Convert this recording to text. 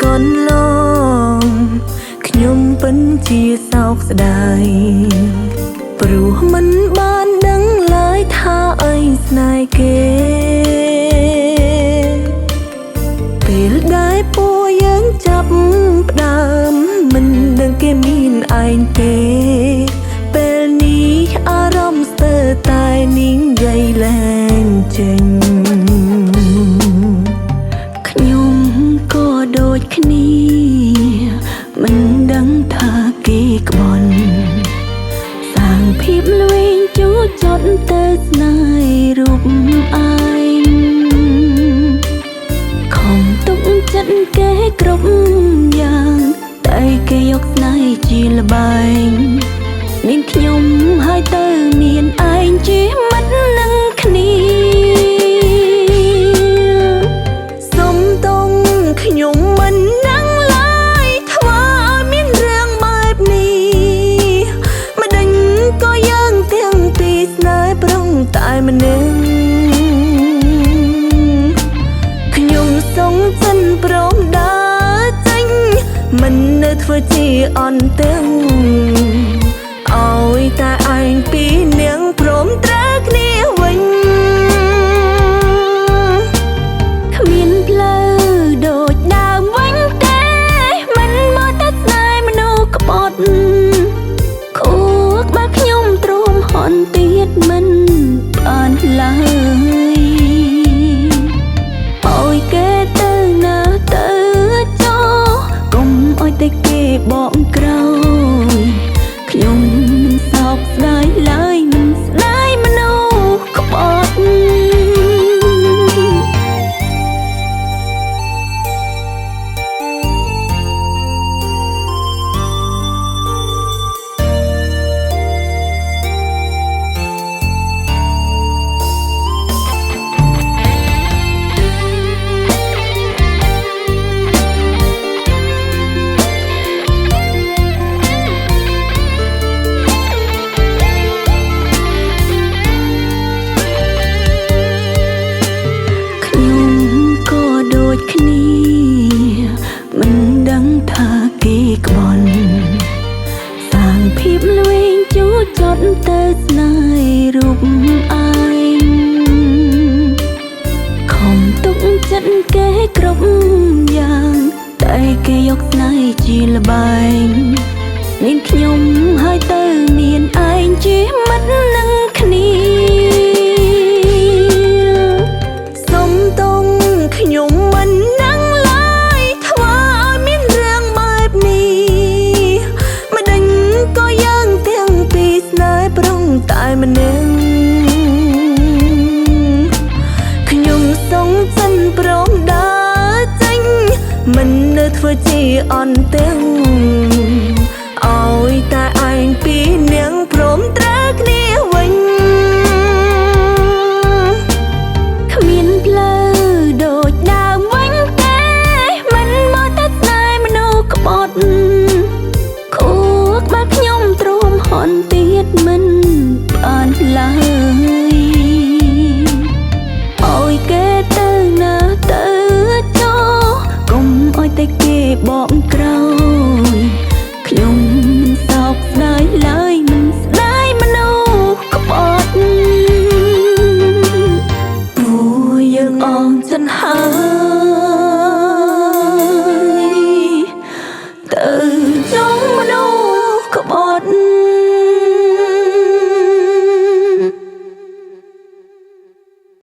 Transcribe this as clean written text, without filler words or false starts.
ก่อนลองขยมเป็นเชียสอกสดายปรูมันบ้านดังหลายท่าไอ้สนายเกเปลได้ปูยังจับดามมันดังเกมีนไอเตเปลนี้อารมณ์เสอตายนิ่งใหญ่แรงเจงขยมก็โดดขณีมันดังทาเกกบอนสร้างพิบลุยจูจดเตสนายรูปอายของตุกจัดแกกรบอย่างแต่แกยกนายจีละบายមានខ្ញុំហើយទៅមានឯងជាមិត្តនឹងគ្នាសុំតងខ្ញុំមិននឹងឡើយធ្វើឲ្យមានរឿងបែបនេះម្ដេចក៏យើងទាំងពីរស្នេហ៍ប្រងតែម្នាក់ខ្ញុំសងចិនព្រមដើរចេញមិននៅធ្វើជាអន់ទាំងឲ្យតែឯងពីរនាងព្រមត្រូវគ្នាវិញគ្មានផ្លូវដូចដើមវិញទេមិនមកតែស្នេហ៍មនុស្សក្បត់ខួរក្បាលខ្ញុំទ្រាំហន់ទៀតមិនបានឡើយឲ្យគេទៅណាទៅចោលកុំឲ្យតែគេបកក្រោយខ្ញុំសោកស្ដាយឡើយមិនស្ដាយមនុស្សក្បត់គ្នាមិនដឹងថាគេក្បន់សាងភាពលួងជួចត់ទៅស្នេហ៍រូបអឯងខំទុកចិត្តគេគ្រប់យ៉ាងតែគេយកស្នេហ៍ជាលបែងមានខ្ញុំហើយទៅមានឯងជាមិត្តនឹងគ្នាសុំតងខ្ញុំមិននឹងឡើយធ្វើឲ្យមានរឿងបែបនេះម្ដេចក៏យើងទាំងពីរស្នេហ៍ប្រងតែម្នាក់ខ្ញុំសងចិនព្រមដើរចេញមិននៅធ្វើជាអន់ទាំង